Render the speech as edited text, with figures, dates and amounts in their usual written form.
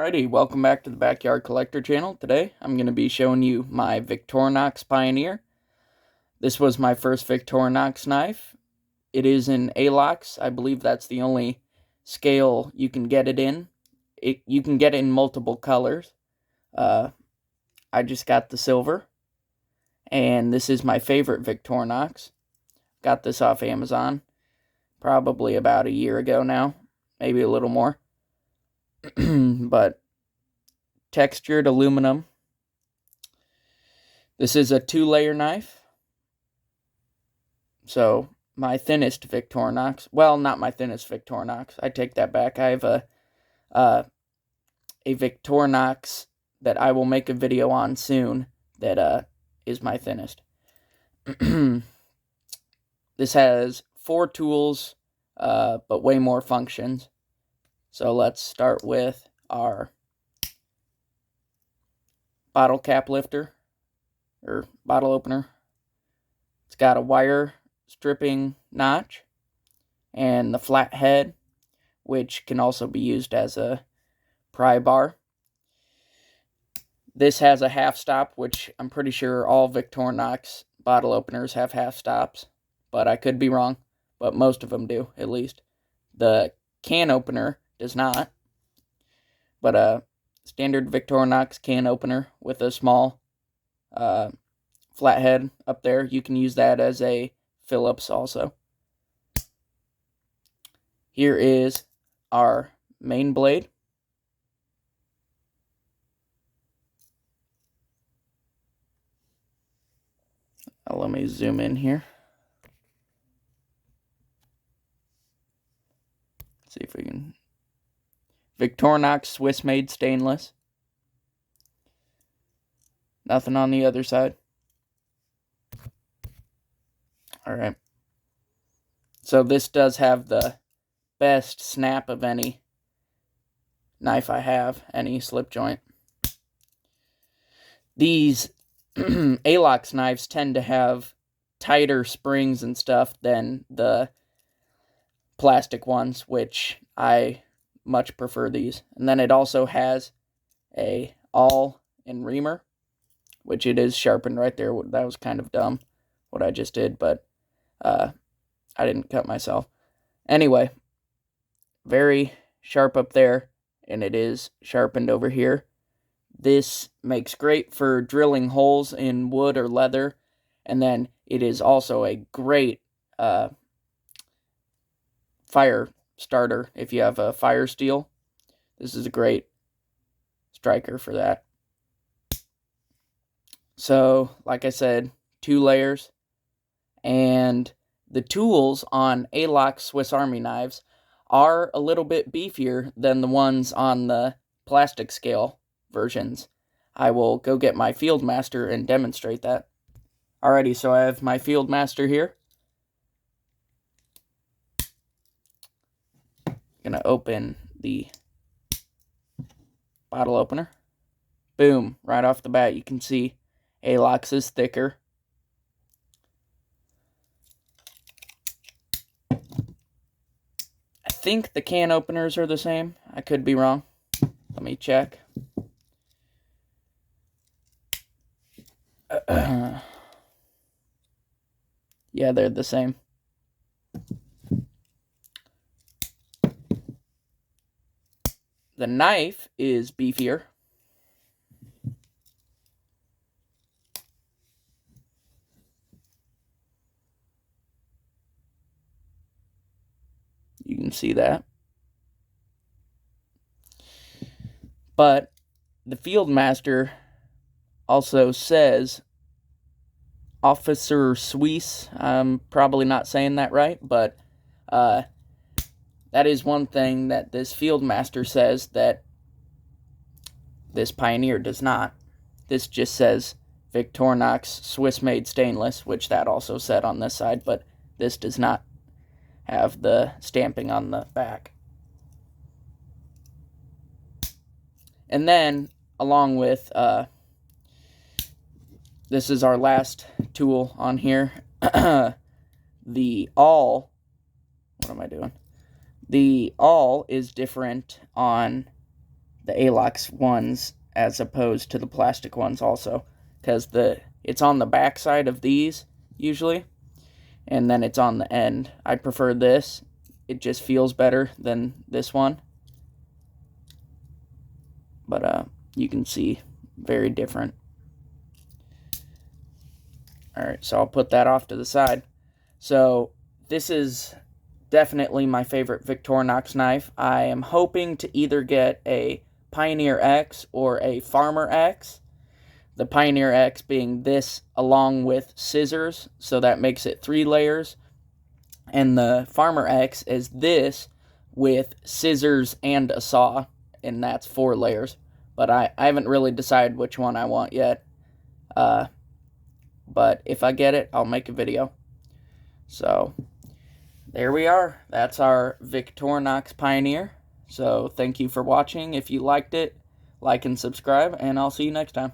Alrighty, welcome back to the Backyard Collector channel. Today, I'm going to be showing you my Victorinox Pioneer. This was my first Victorinox knife. It is in A-LOX. I believe that's the only scale you can get it in. You can get it in multiple colors. I just got the silver. And this is my favorite Victorinox. Got this off Amazon probably about a year ago now. Maybe a little more. But textured aluminum. This is a 2-layer knife. So my thinnest Victorinox, well, not my thinnest Victorinox, I take that back. I have a Victorinox that I will make a video on soon that is my thinnest. This has 4 tools, but way more functions. So let's start with our bottle cap lifter, or bottle opener. It's got a wire stripping notch, and the flat head, which can also be used as a pry bar. This has a half stop, which I'm pretty sure all Victorinox bottle openers have half stops, but I could be wrong, but most of them do, at least. The can opener does not, but a standard Victorinox can opener with a small flathead up there. You can use that as a Phillips also. Here is our main blade. Now let me zoom in here. See if we can. Victorinox Swiss-made stainless. Nothing on the other side. Alright. So this does have the best snap of any knife I have, any slip joint. These A-LOX knives tend to have tighter springs and stuff than the plastic ones, which I much prefer these. And then it also has a awl and reamer, which it is sharpened right there. That was kind of dumb what I just did, but I didn't cut myself. Anyway, very sharp up there, and it is sharpened over here. This makes great for drilling holes in wood or leather, and then it is also a great fire starter if you have a fire steel. This is a great striker for that. So, like I said, 2 layers, and the tools on A-LOX Swiss Army knives are a little bit beefier than the ones on the plastic scale versions. I will go get my Fieldmaster and demonstrate that. Alrighty, so I have my Fieldmaster here. Gonna open the bottle opener. Boom, right off the bat you can see A-LOX is thicker. I think the can openers are the same. I could be wrong. Let me check. Yeah, they're the same. The knife is beefier. You can see that. But the Fieldmaster also says Officer Suisse. I'm probably not saying that right, but that is one thing that this Fieldmaster says that this Pioneer does not. This just says Victorinox Swiss-made stainless, which that also said on this side, but this does not have the stamping on the back. And then, along with, this is our last tool on here, the awl. What am I doing? The awl is different on the Alox ones as opposed to the plastic ones also, because it's on the back side of these usually, and then it's on the end. I prefer this. It just feels better than this one, but you can see very different. Alright, so I'll put that off to the side. So this is definitely my favorite Victorinox knife. I am hoping to either get a Pioneer X or a Farmer X. The Pioneer X being this along with scissors, so that makes it 3 layers. And the Farmer X is this with scissors and a saw, and that's 4 layers. But I haven't really decided which one I want yet. But if I get it, I'll make a video. So there we are. That's our Victorinox Pioneer. So thank you for watching. If you liked it, like and subscribe, and I'll see you next time.